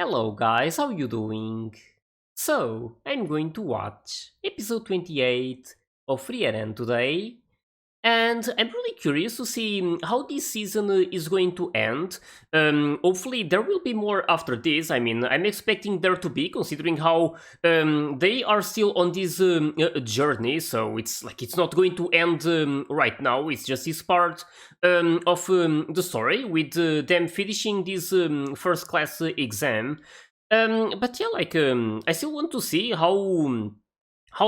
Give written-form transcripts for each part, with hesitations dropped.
Hello guys, how you doing? So, I'm going to watch episode 28 of Frieren today, and I'm really curious to see how this season is going to end. Hopefully, there will be more after this. I mean, I'm expecting there to be, considering how they are still on this journey. So it's not going to end right now. It's just this part of the story with them finishing this first class exam. But yeah, I still want to see how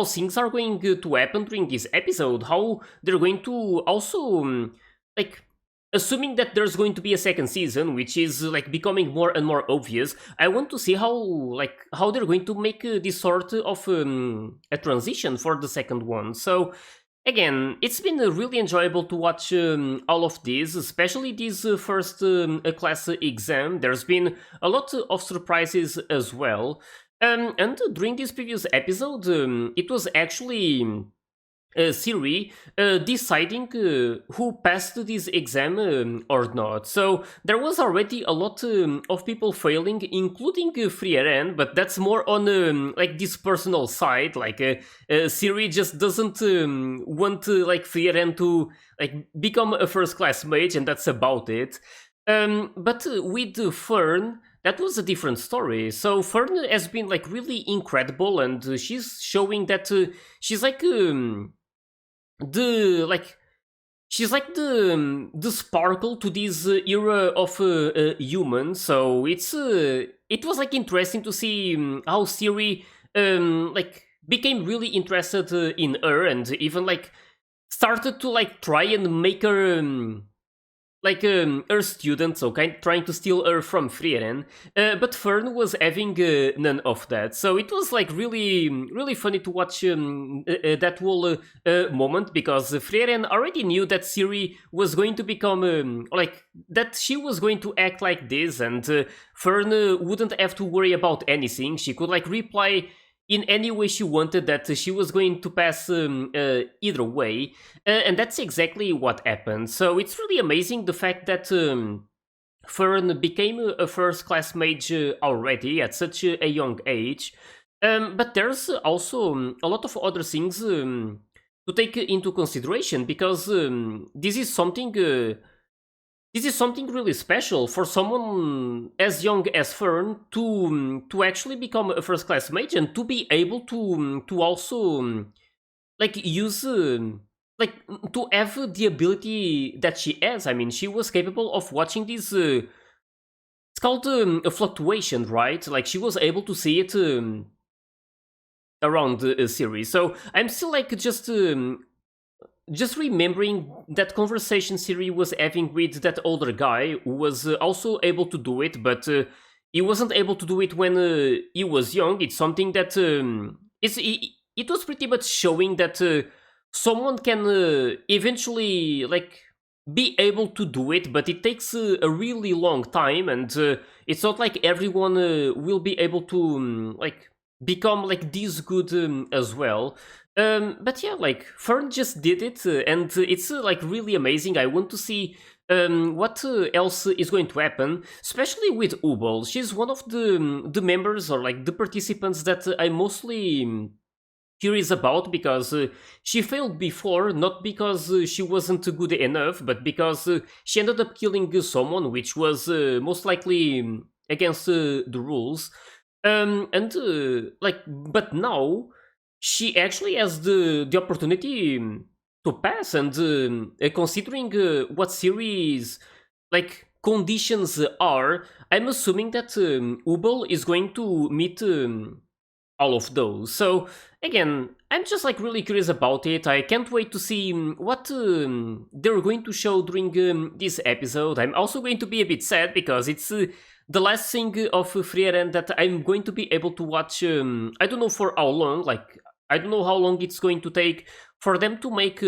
things are going to happen during this episode, how they're going to also like assuming that there's going to be a second season, which is like becoming more and more obvious. I want to see how they're going to make this sort of a transition for the second one. So again, it's been really enjoyable to watch all of this, especially this first class exam. There's been a lot of surprises as well. And during this previous episode, it was actually Siri deciding who passed this exam or not. So there was already a lot of people failing, including Frieren, but that's more on like this personal side. Siri just doesn't want like Frieren to like become a first class mage, and that's about it. But with Fern, that was a different story. So Fern has been like really incredible, and she's showing that she's like the like she's like the sparkle to this era of humans. So it was like interesting to see how Siri like became really interested in her, and even like started to like try and make her her student, so kind trying to steal her from Frieren, but Fern was having none of that. So it was like really funny to watch that whole moment, because Frieren already knew that Siri was going to become like that, she was going to act like this, and Fern wouldn't have to worry about anything. She could like reply in any way she wanted, that she was going to pass either way. And that's exactly what happened. So it's really amazing the fact that Fern became a first class mage already at such a young age. But there's also a lot of other things to take into consideration, because this is something really special for someone as young as Fern to actually become a first class mage, and to be able to also like use like to have the ability that she has. I mean, she was capable of watching this. It's called a fluctuation, right? Like she was able to see it around the series. So I'm still like just remembering that conversation Siri was having with that older guy who was also able to do it, but he wasn't able to do it when he was young. It's something that it was pretty much showing that someone can eventually like be able to do it, but it takes a really long time, and it's not like everyone will be able to like become like this good as well. But yeah, like Fern just did it, and it's like really amazing. I want to see what else is going to happen, especially with Ubel. She's one of the members, or like the participants, that I'm mostly curious about, because she failed before, not because she wasn't good enough, but because she ended up killing someone, which was most likely against the rules. And like, but now she actually has the opportunity to pass, and considering what series like conditions are, I'm assuming that Ubel is going to meet all of those. So again, I'm just like really curious about it. I can't wait to see what they're going to show during this episode. I'm also going to be a bit sad, because it's the last thing of Frieren that I'm going to be able to watch. I don't know for how long. Like I don't know how long it's going to take for them to make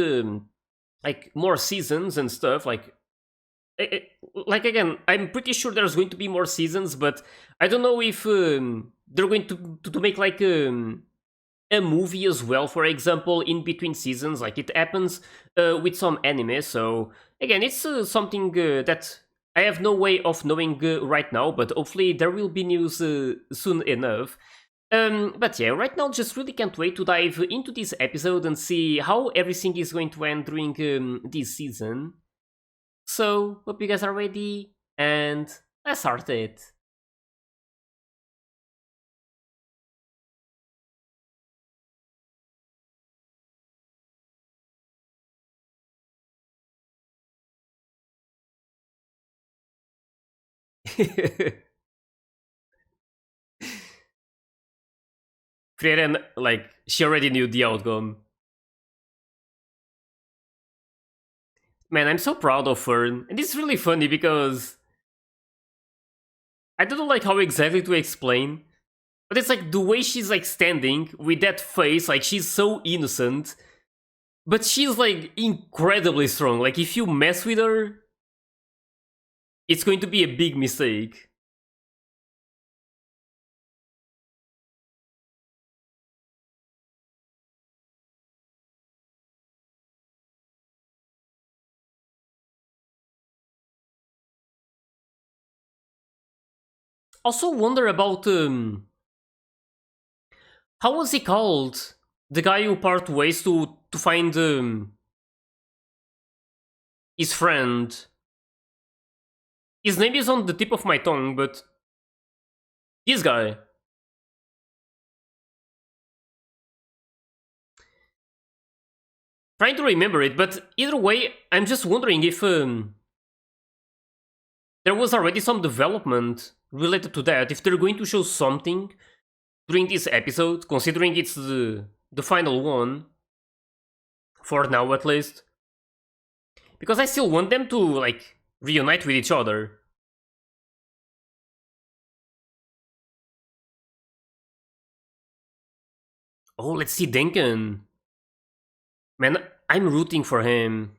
like more seasons and stuff. Like again, I'm pretty sure there's going to be more seasons, but I don't know if they're going to make like a movie as well, for example, in between seasons, like it happens with some anime. So again, it's something that I have no way of knowing right now, but hopefully there will be news soon enough. But yeah, right now just really can't wait to dive into this episode and see how everything is going to end during this season. So, hope you guys are ready, and let's start it. Frieren, like, she already knew the outcome. Man, I'm so proud of her, and it's really funny because I don't know like how exactly to explain, but it's like the way she's like standing with that face, like she's so innocent, but she's like incredibly strong. Like if you mess with her, it's going to be a big mistake. Also wonder about how was he called? The guy who part ways to find his friend. His name is on the tip of my tongue, but this guy. Trying to remember it, but either way, I'm just wondering if there was already some development related to that. If they're going to show something during this episode, considering it's the final one, for now at least. Because I still want them to, like, reunite with each other. Oh, let's see Denken. Man, I'm rooting for him.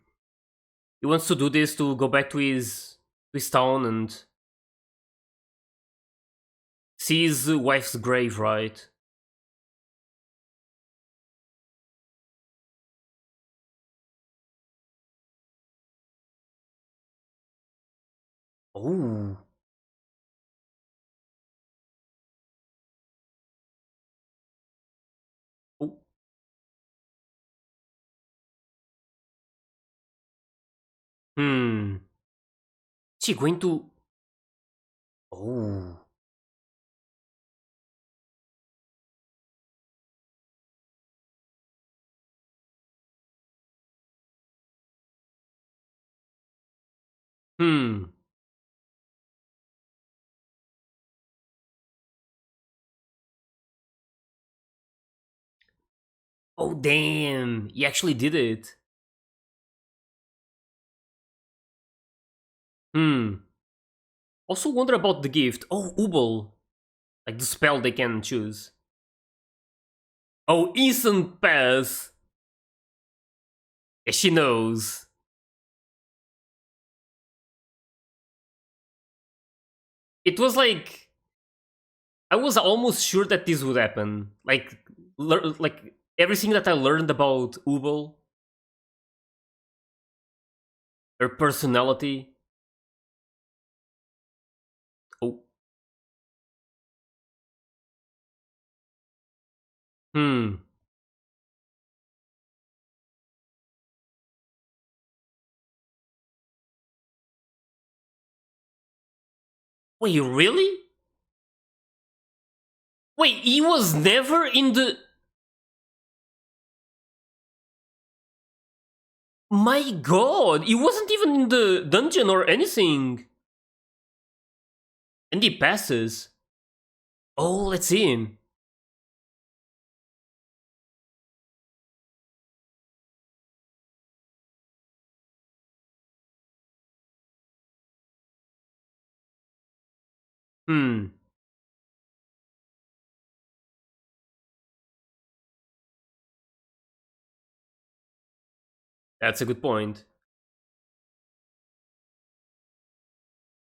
He wants to do this to go back to his town and see his wife's grave, right? Oh. Oh. Hmm. She going to. Oh. Hmm. Oh, damn. He actually did it. Hmm. Also wonder about the gift. Oh, Ubel. Like the spell they can choose. Oh, instant pass. Yeah, she knows. It was like I was almost sure that this would happen. Like everything that I learned about Ubel, her personality. Oh, hmm. Wait, really? Wait, he was never in the. My God, he wasn't even in the dungeon or anything. And he passes. Oh, let's see him. Hmm, that's a good point.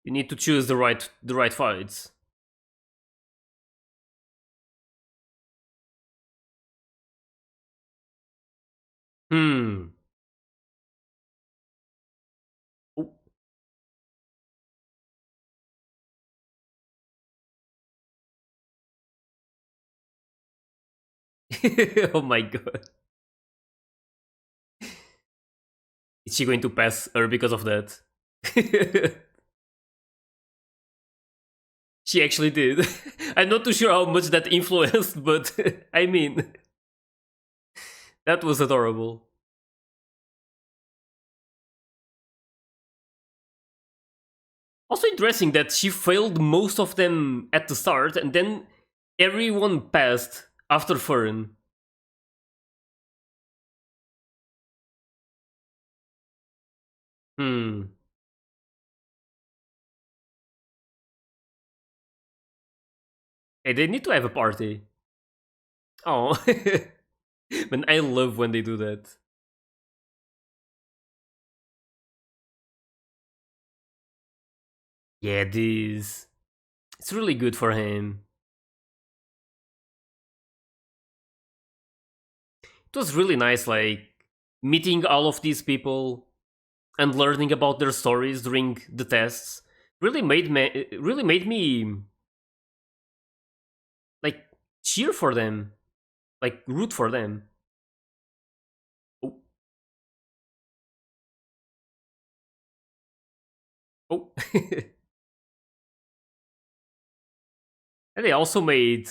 You need to choose the right fights. Hmm. Oh, Oh my god. Is she going to pass her because of that? She actually did. I'm not too sure how much that influenced, but I mean, that was adorable. Also interesting that she failed most of them at the start, and then everyone passed after Fern. Hmm. Hey, they need to have a party. Oh, man, I love when they do that. Yeah, this. It's really good for him. It was really nice, like meeting all of these people and learning about their stories during the tests. Really made me like cheer for them, like root for them. Oh, oh. And they also made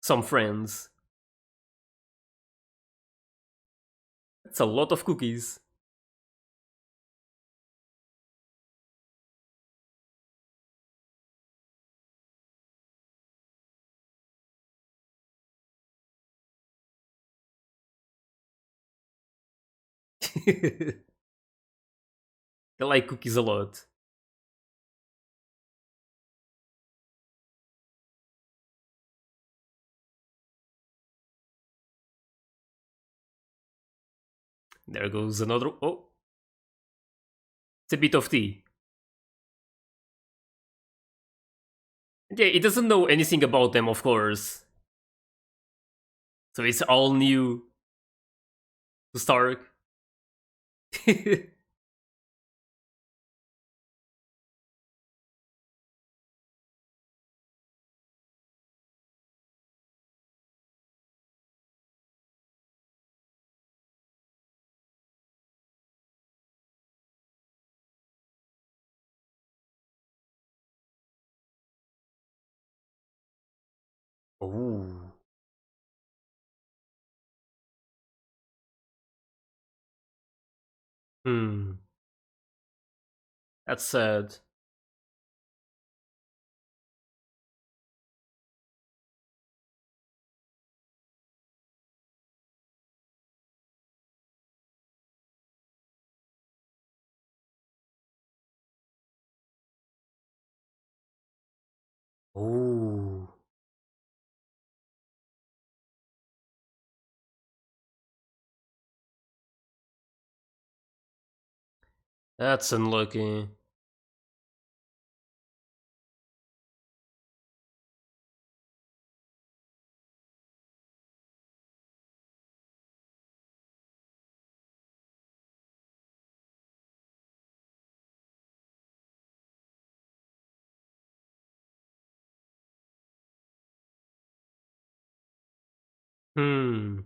some friends. That's a lot of cookies. I like cookies a lot. There goes another. Oh, it's a bit of tea. And yeah, it doesn't know anything about them, of course. So it's all new to Stark. Oh. Hmm. That's sad. Oh. That's unlucky. Hmm.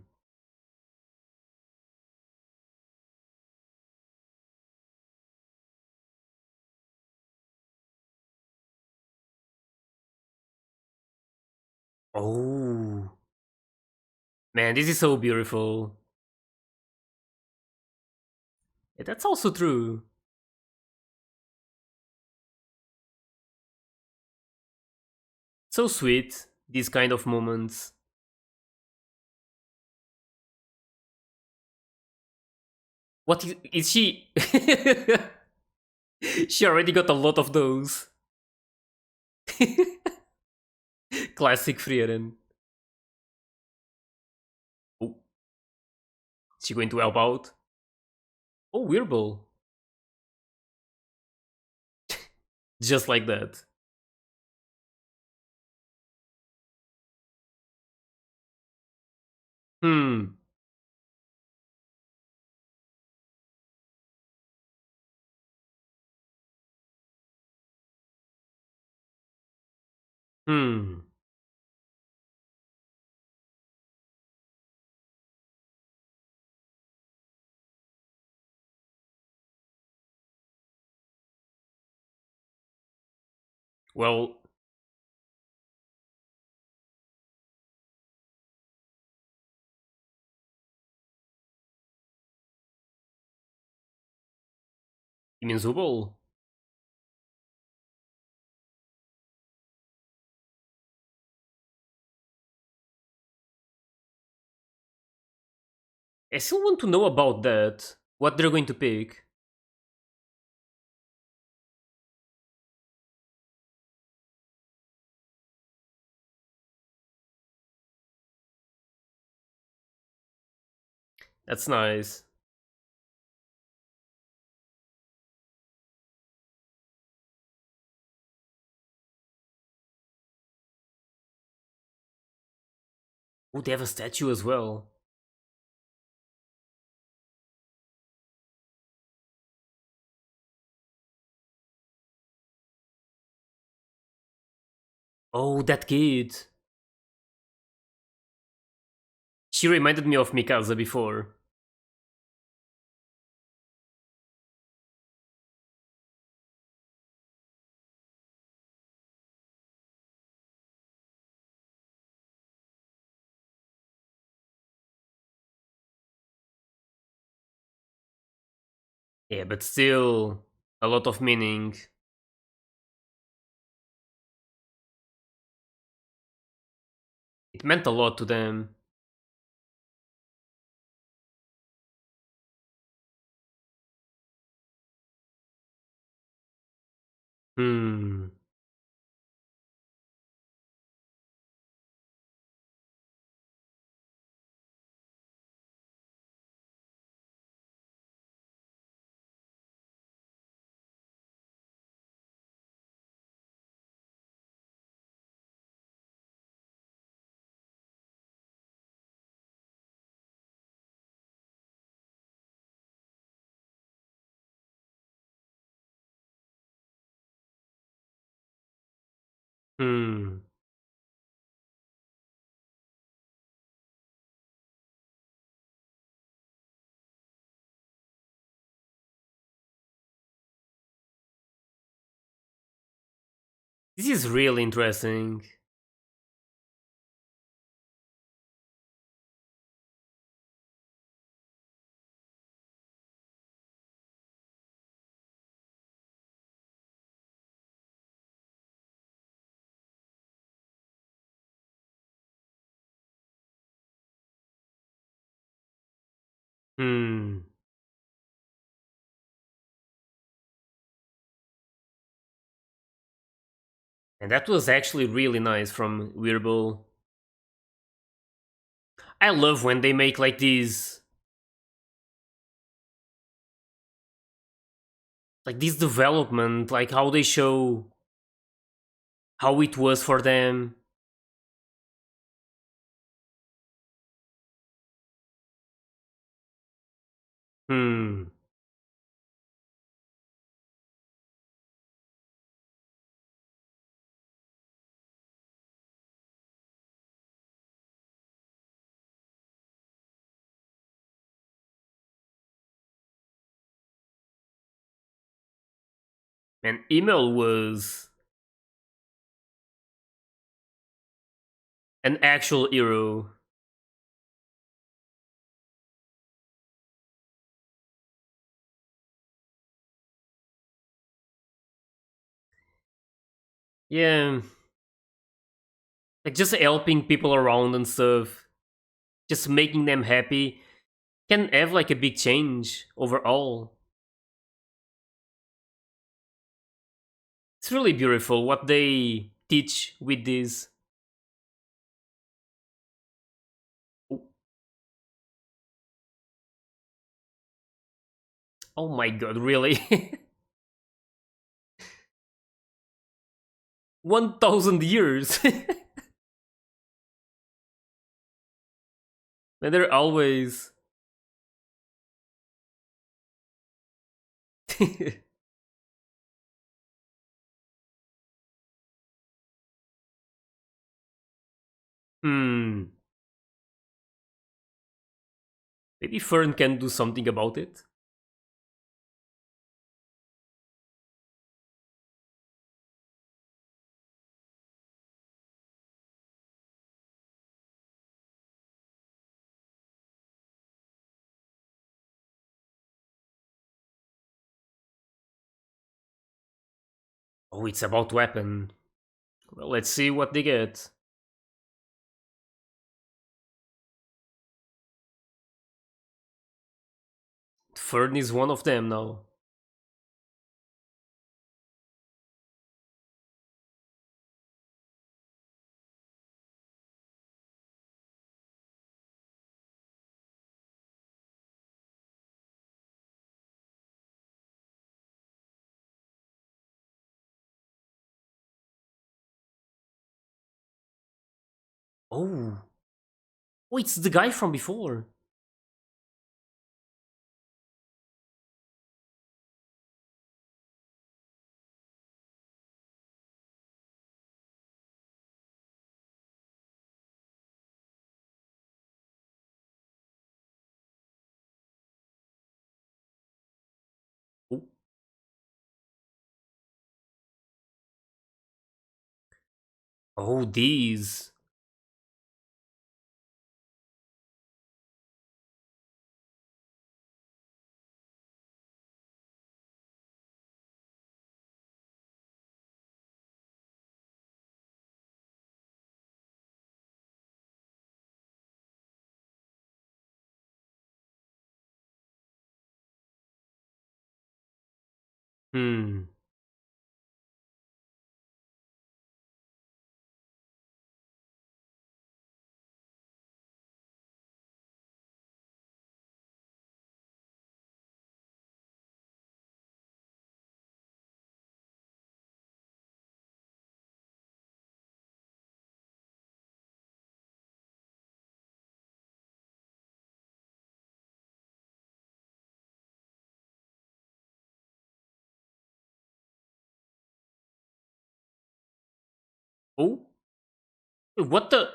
Oh. Man, this is so beautiful. Yeah, that's also true. So sweet, these kind of moments. What is she? She already got a lot of those. Classic Frieren. Oh, is she going to help out? Oh, Weirble. Just like that. Hmm. Hmm. Well, you mean Zubul? I still want to know about that. What they're going to pick. That's nice. Oh, they have a statue as well. Oh, that kid. She reminded me of Mikasa before. Yeah, but still, a lot of meaning. It meant a lot to them. Hmm. Hmm. This is really interesting. Hmm. And that was actually really nice from Weirble. I love when they make like this development, like how they show how it was for them. Hmm. And Email was an actual hero. Yeah, like just helping people around and stuff, just making them happy can have like a big change overall. It's really beautiful what they teach with this. Oh oh my god, really? 1,000 years. And they're always. Hmm. Maybe Fern can do something about it. Oh, it's about to happen. Well, let's see what they get. Fern is one of them now. Oh, oh, it's the guy from before. Oh, oh, these. Hmm. Oh, what the?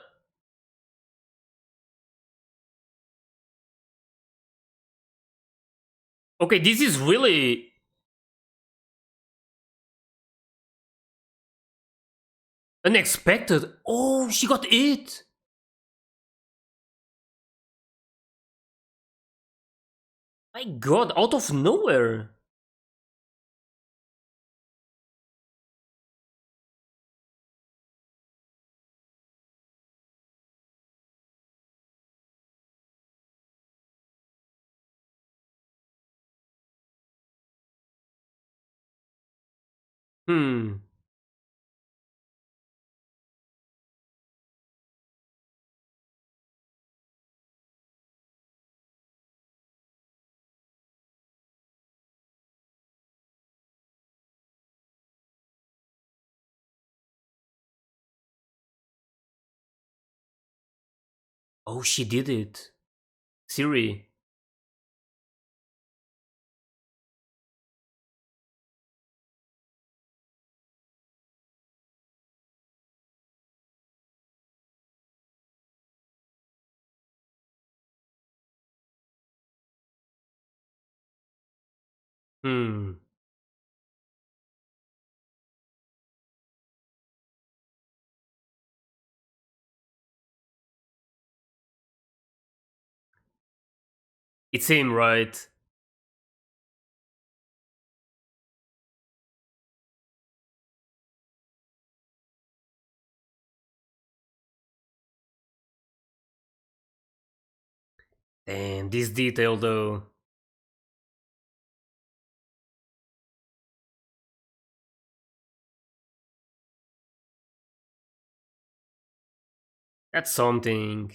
Okay, this is really unexpected. Oh, she got it. My God, out of nowhere. Hmm. Oh, she did it. Siri. Hmm. It's him, right? Damn, this detail though. That's something.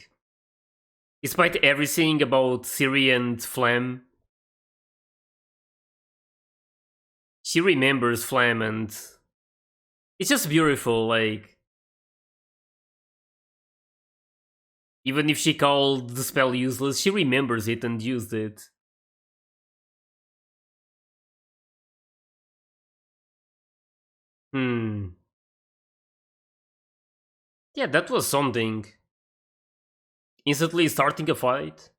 Despite everything about Siri and Flam, she remembers Flam and it's just beautiful, like even if she called the spell useless, she remembers it and used it. Hmm. Yeah, that was something. Instantly starting a fight.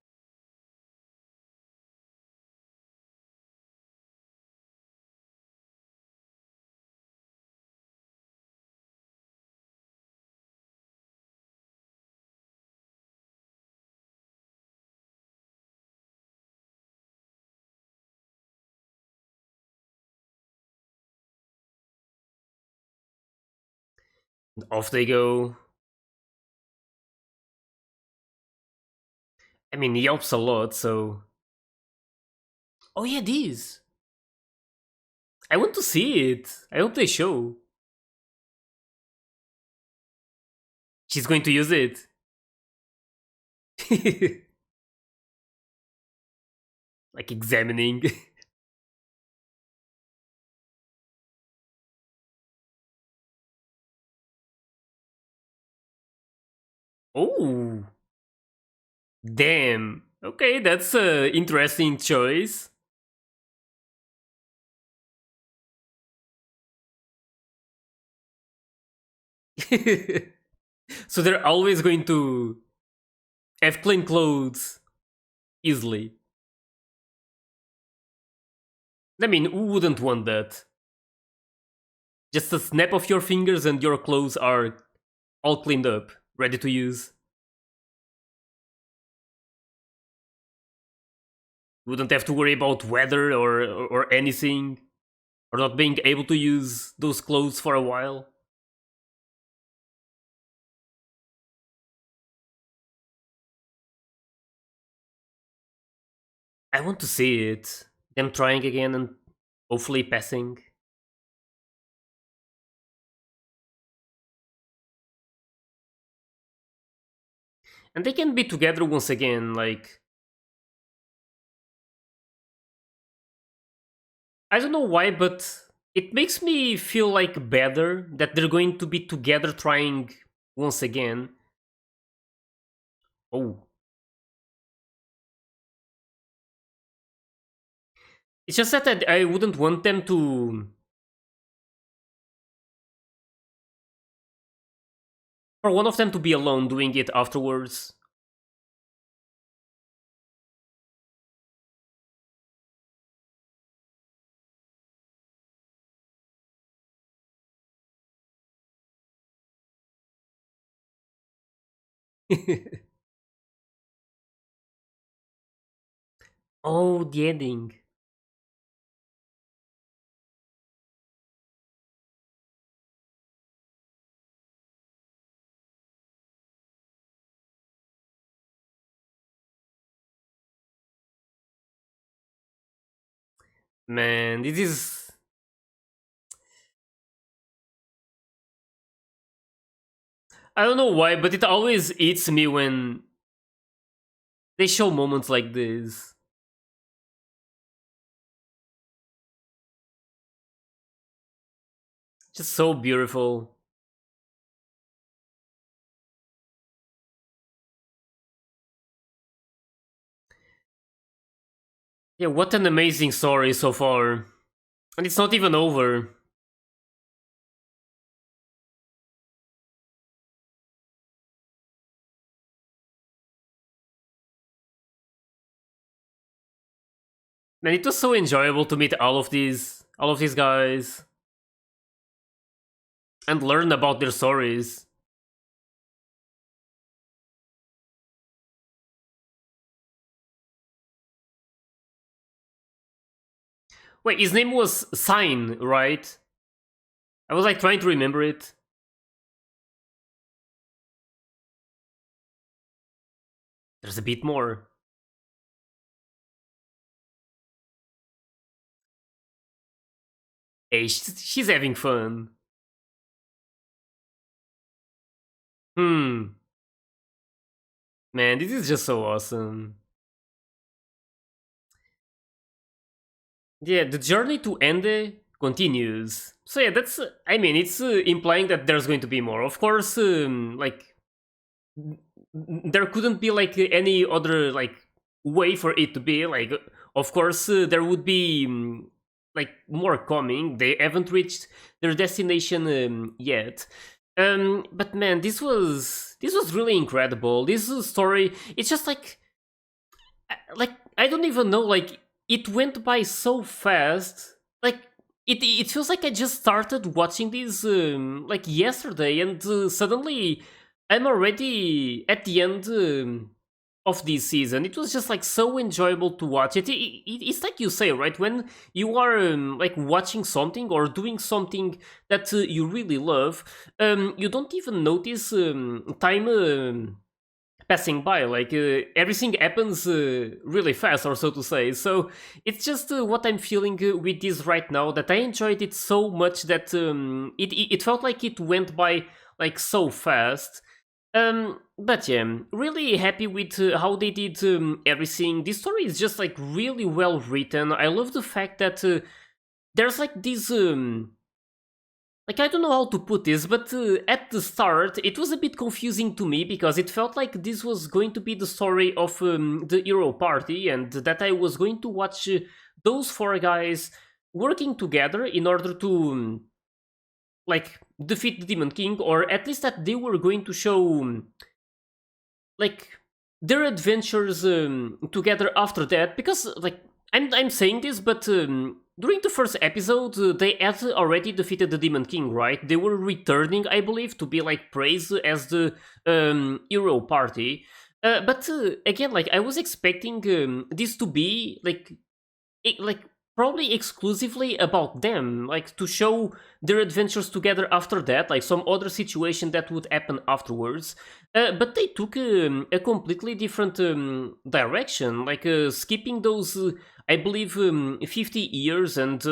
Off they go. I mean, he helps a lot, so. Oh, yeah, this. I want to see it. I hope they show. She's going to use it. Like examining. Oh, damn. Okay, that's a interesting choice. So they're always going to have clean clothes easily. I mean, who wouldn't want that? Just a snap of your fingers and your clothes are all cleaned up, ready to use. You wouldn't have to worry about weather or anything, or not being able to use those clothes for a while. I want to see it. Them trying again and hopefully passing. And they can be together once again, like. I don't know why, but it makes me feel like better that they're going to be together trying once again. Oh. It's just that I wouldn't want them to. For one of them to be alone doing it afterwards. Oh, the ending. Man, this is. I don't know why, but it always eats me when they show moments like this. Just so beautiful. Yeah, what an amazing story so far. And it's not even over. And it was so enjoyable to meet all of these guys and learn about their stories. Wait, his name was Sign, right? I was like trying to remember it. There's a bit more. Hey, she's having fun. Hmm. Man, this is just so awesome. Yeah, the journey to Ende continues. So yeah, that's. I mean, it's implying that there's going to be more. Of course, like there couldn't be like any other like way for it to be. Like, of course, there would be like more coming. They haven't reached their destination yet. But man, this was really incredible. This story, it's just like I don't even know. Like it went by so fast. Like it feels like I just started watching this like yesterday, and suddenly I'm already at the end of this season. It was just like so enjoyable to watch it. It's like you say, right? When you are like watching something or doing something that you really love, you don't even notice time passing by. Like everything happens really fast, or so to say. So it's just what I'm feeling with this right now. That I enjoyed it so much that it felt like it went by like so fast. But yeah, really happy with how they did everything. This story is just like really well written. I love the fact that there's like this like I don't know how to put this, but at the start it was a bit confusing to me because it felt like this was going to be the story of the Hero Party, and that I was going to watch those four guys working together in order to like defeat the Demon King, or at least that they were going to show like their adventures together after that. Because like I'm saying this, but during the first episode they had already defeated the Demon King, right? They were returning, I believe, to be like praised as the Hero Party. But again, like I was expecting this to be like probably exclusively about them, like to show their adventures together after that, like some other situation that would happen afterwards. But they took a completely different direction, like skipping those I believe 50 years, and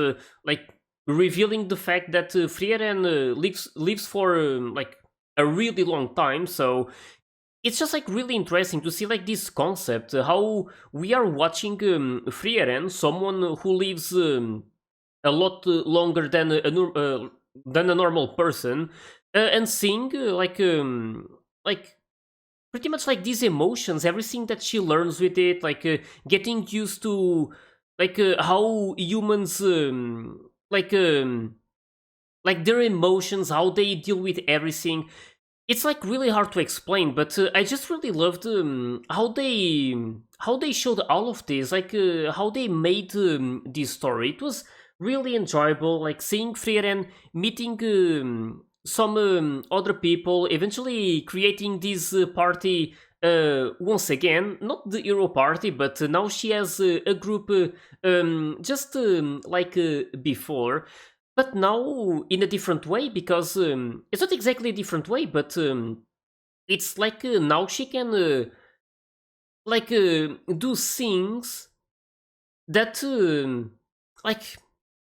like revealing the fact that Frieren lives for like a really long time. So it's just like really interesting to see like this concept, how we are watching Frieren, someone who lives a lot longer than than a normal person, and seeing like pretty much like these emotions, everything that she learns with it, like getting used to like how humans like their emotions, how they deal with everything. It's like really hard to explain, but I just really loved how they showed all of this, like how they made this story. It was really enjoyable, like seeing Frieren meeting some other people, eventually creating this party once again. Not the Hero Party, but now she has a group just like before, but now in a different way, because it's not exactly a different way, but it's like now she can like do things that like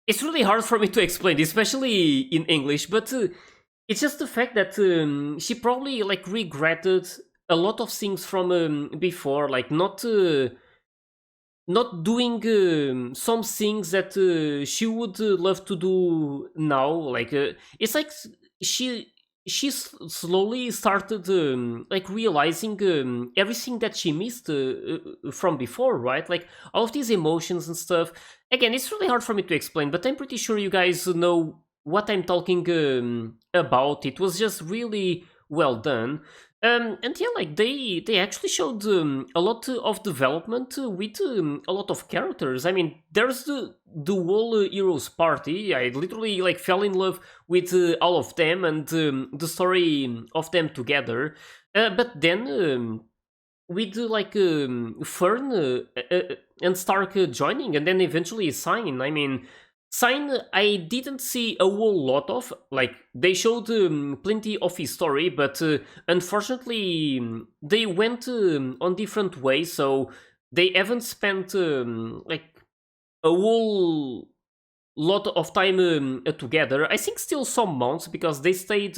it's really hard for me to explain, especially in English. But it's just the fact that she probably like regretted a lot of things from before, like not doing some things that she would love to do now. Like it's like she slowly started like realizing everything that she missed from before, right? Like all of these emotions and stuff. Again, it's really hard for me to explain, but I'm pretty sure you guys know what I'm talking about. It was just really well done. And yeah, like they actually showed a lot of development with a lot of characters. I mean, there's the whole Heroes party. I literally like fell in love with all of them, and the story of them together. But then with like Fern and Stark joining, and then eventually Sign. I mean, Sign I didn't see a whole lot of. Like they showed plenty of his story, but unfortunately they went on different ways, so they haven't spent like a whole lot of time together. I think still some months, because they stayed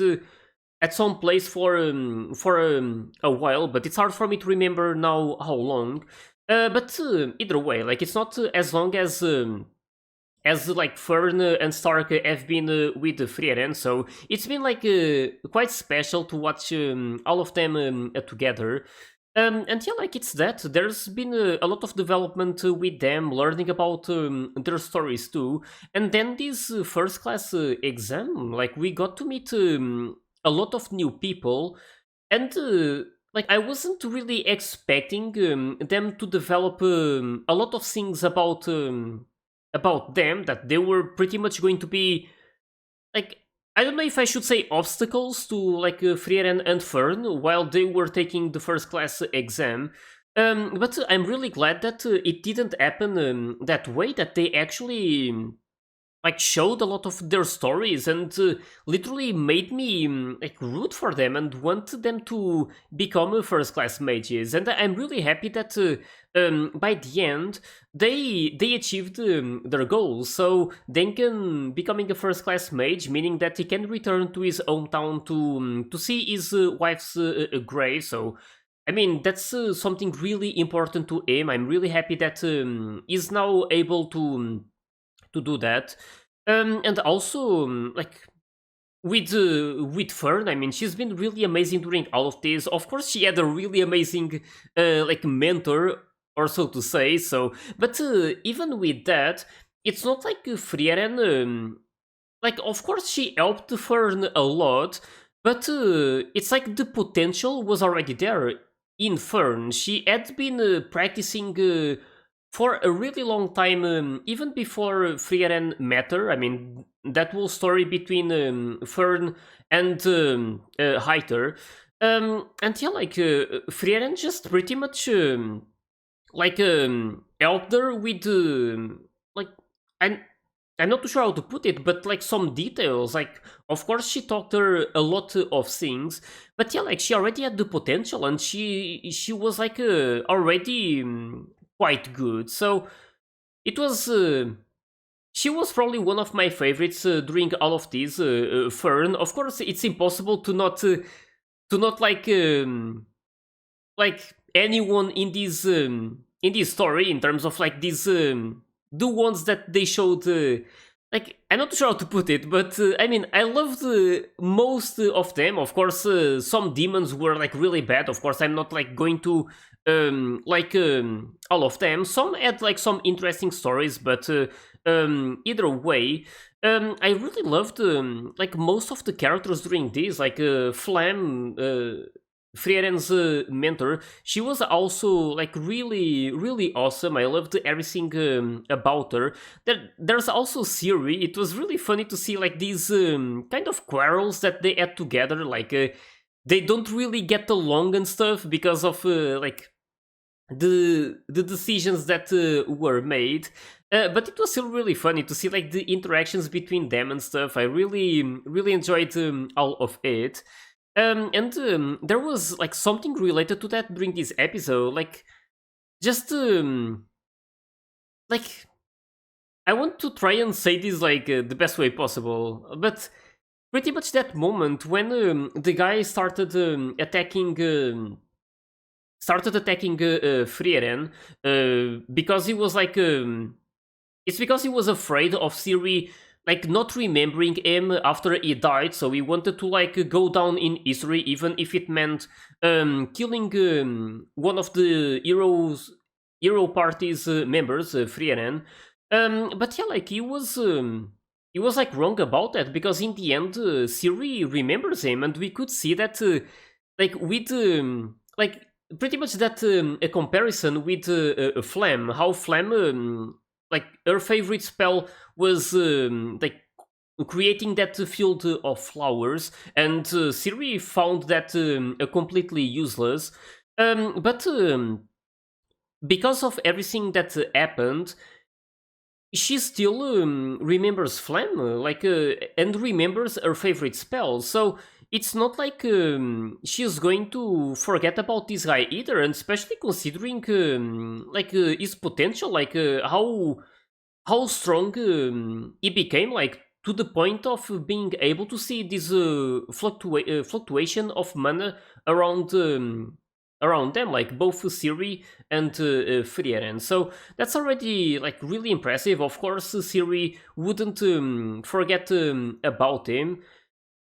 at some place for a while, but it's hard for me to remember now how long. But either way, like it's not as long as like Fern and Stark have been with Frieren, so it's been like quite special to watch all of them together. And yeah, like it's that. There's been a lot of development with them, learning about their stories too. And then this first class exam, like we got to meet a lot of new people, and like I wasn't really expecting them to develop a lot of things about them, that they were pretty much going to be like, I don't know if I should say obstacles to like Frieren and Fern while they were taking the first class exam. But I'm really glad that it didn't happen that way. That they actually like showed a lot of their stories and literally made me like root for them and want them to become first class mages. And I'm really happy that by the end they achieved their goals. So Denken becoming a first class mage, meaning that he can return to his hometown to see his wife's grave. So I mean, that's something really important to him. I'm really happy that he's now able to do that. And also, like with Fern, I mean, she's been really amazing during all of this. Of course, she had a really amazing like mentor, or so to say. So, but even with that, it's not like Frieren. Like, of course, she helped Fern a lot, but it's like the potential was already there in Fern. She had been practicing for a really long time, even before Frieren met her. I mean, that whole story between Fern and Heiter. And yeah, like, Frieren just pretty much like helped her with like I'm I'm not too sure how to put it, but like some details. Like, of course, she taught her a lot of things, but yeah, like she already had the potential, and she was like already quite good. So it was. She was probably one of my favorites during all of these. Fern, of course, it's impossible to not like anyone in this story in terms of like these the ones that they showed like I'm not sure how to put it, but I mean I loved most of them. Of course some demons were like really bad. Of course I'm not like going to all of them. Some had like some interesting stories, but either way, I really loved like most of the characters during this, like Flam, Frieren's mentor. She was also like really, really awesome. I loved everything about her. There's also Siri. It was really funny to see like these kind of quarrels that they had together. Like they don't really get along and stuff because of like the decisions that were made. But it was still really funny to see like the interactions between them and stuff. I really really enjoyed all of it. And there was like something related to that during this episode, like just like I want to try and say this like the best way possible, but pretty much that moment when the guy started attacking Frieren because he was like it's because he was afraid of Siri like not remembering him after he died, so he wanted to like go down in history, even if it meant killing one of the hero party's members, Frieren. But yeah, like he was like wrong about that because in the end, Siri remembers him, and we could see that like with like pretty much that a comparison with Flam, how Flam like her favorite spell was like creating that field of flowers, and Siri found that completely useless. But because of everything that happened, she still remembers Flam, and remembers her favorite spell. So it's not like she's going to forget about this guy either, and especially considering his potential, like how strong he became, like to the point of being able to see this fluctuation of mana around around them, like both Siri and Frieren. So that's already like really impressive. Of course, Siri wouldn't forget about him.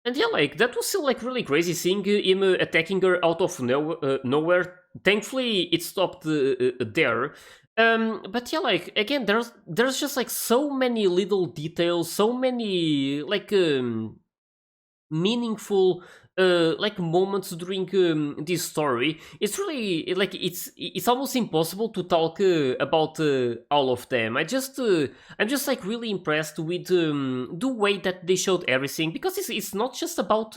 And yeah, like that was still like really crazy seeing him attacking her out of nowhere. Thankfully, it stopped there. But yeah, like again, there's just like so many little details, so many like meaningful like moments during this story. It's really like it's almost impossible to talk about all of them. I'm just like really impressed with the way that they showed everything, because it's not just about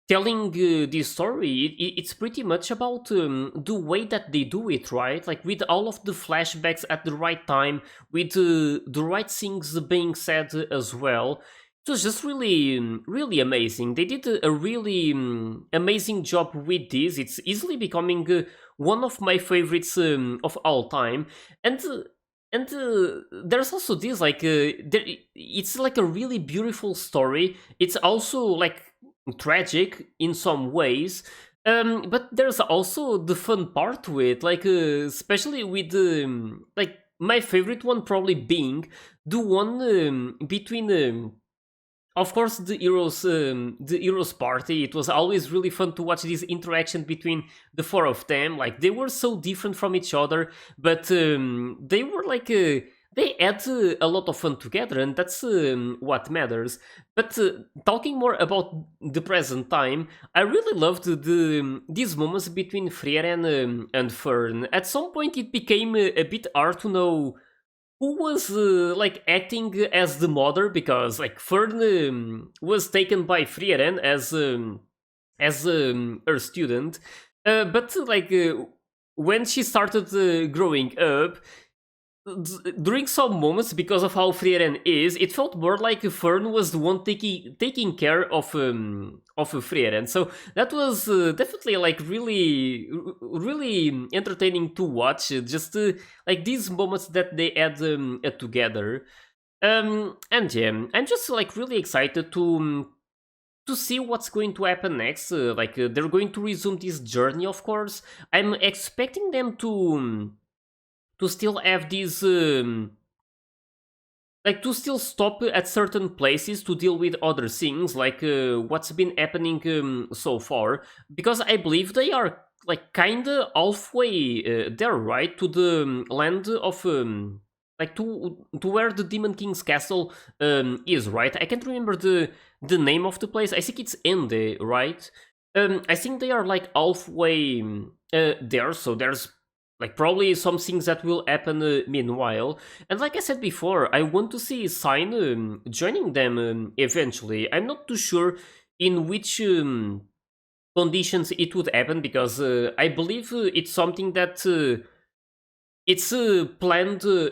telling this story, it's pretty much about the way that they do it, right? Like with all of the flashbacks at the right time, with the right things being said as well. It was just really, really amazing. They did a really amazing job with this. It's easily becoming one of my favorites of all time, and. There's also this it's like a really beautiful story. It's also like tragic in some ways. But there's also the fun part to it, especially with like my favorite one probably being the one between of course the heroes party. It was always really fun to watch this interaction between the four of them. Like they were so different from each other, but they were they had a lot of fun together, and that's what matters. But talking more about the present time, I really loved these moments between Frieren and Fern. At some point it became a bit hard to know who was like acting as the mother, because like Fern was taken by Frieren as her student, but when she started growing up, during some moments, because of how Frieren is, it felt more like Fern was the one taking care of Frieren. So that was definitely like really entertaining to watch. Just like these moments that they had together. And yeah, I'm just like really excited to see what's going to happen next. They're going to resume this journey, of course. I'm expecting them to still have these to still stop at certain places to deal with other things, like what's been happening so far, because I believe they are like kinda halfway there, right, to the land of to where the Demon King's castle is, right? I can't remember the name of the place. I think it's Ende, right? I think they are like halfway there, so there's like probably some things that will happen meanwhile. And like I said before, I want to see Sign joining them eventually. I'm not too sure in which conditions it would happen, because I believe it's something that it's planned to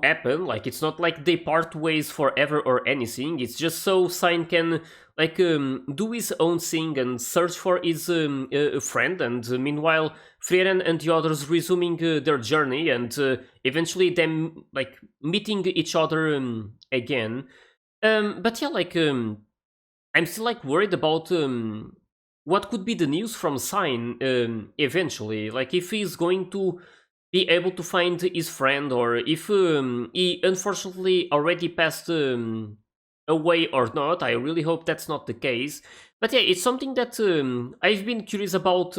happen. Like it's not like they part ways forever or anything. It's just so Sign can do his own thing and search for his friend, and meanwhile Frieren and the others resuming their journey, and eventually them like meeting each other again. But yeah, I'm still like worried about what could be the news from Sign eventually. Like if he's going to be able to find his friend, or if he unfortunately already passed away or not. I really hope that's not the case. But yeah, it's something that I've been curious about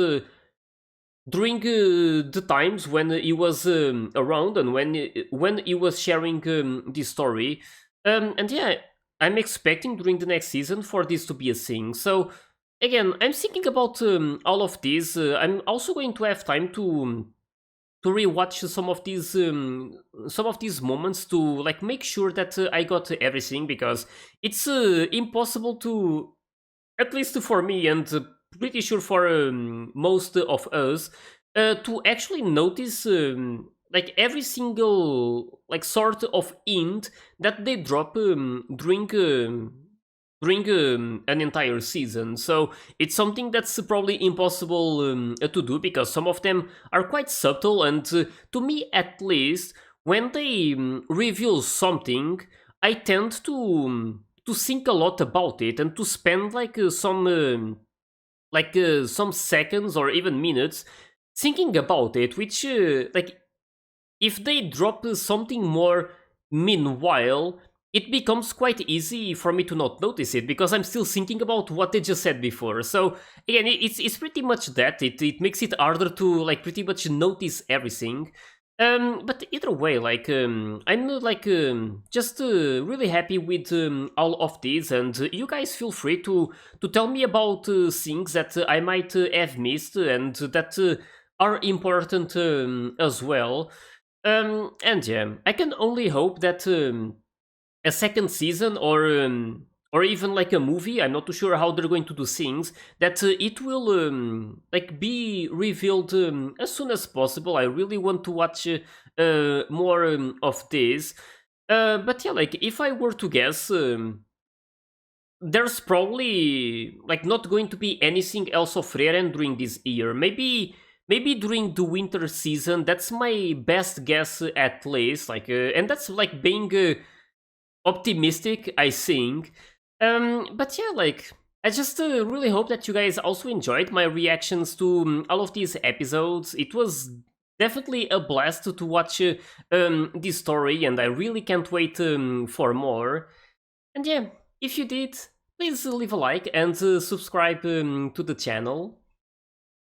during the times when he was around, and when he was sharing this story. And yeah, I'm expecting during the next season for this to be a thing. So again, I'm thinking about all of this. I'm also going to have time to rewatch some of these moments to like make sure that I got everything, because it's impossible to, at least for me, and pretty sure for most of us, to actually notice like every single like sort of hint that they drop during an entire season. So it's something that's probably impossible to do, because some of them are quite subtle, and to me at least, when they reveal something, I tend to think a lot about it, and to spend some seconds or even minutes thinking about it, which if they drop something more meanwhile, it becomes quite easy for me to not notice it, because I'm still thinking about what they just said before. So again, it's pretty much that it makes it harder to like pretty much notice everything. But either way, I'm just really happy with all of these, and you guys feel free to tell me about things that I might have missed, and that are important as well. And yeah, I can only hope that a second season, or or even like a movie. I'm not too sure how they're going to do things. That it will like be revealed as soon as possible. I really want to watch more of this. But yeah, like if I were to guess, there's probably like not going to be anything else of Frieren during this year. Maybe during the winter season. That's my best guess at least. Like, and that's like being optimistic, I think. But yeah, like I just really hope that you guys also enjoyed my reactions to all of these episodes. It was definitely a blast to watch this story, and I really can't wait for more. And yeah, if you did, please leave a like and subscribe to the channel.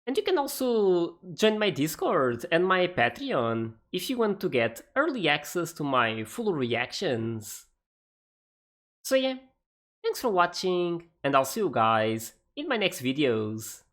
And you can also join my Discord and my Patreon if you want to get early access to my full reactions. So yeah, thanks for watching, and I'll see you guys in my next videos.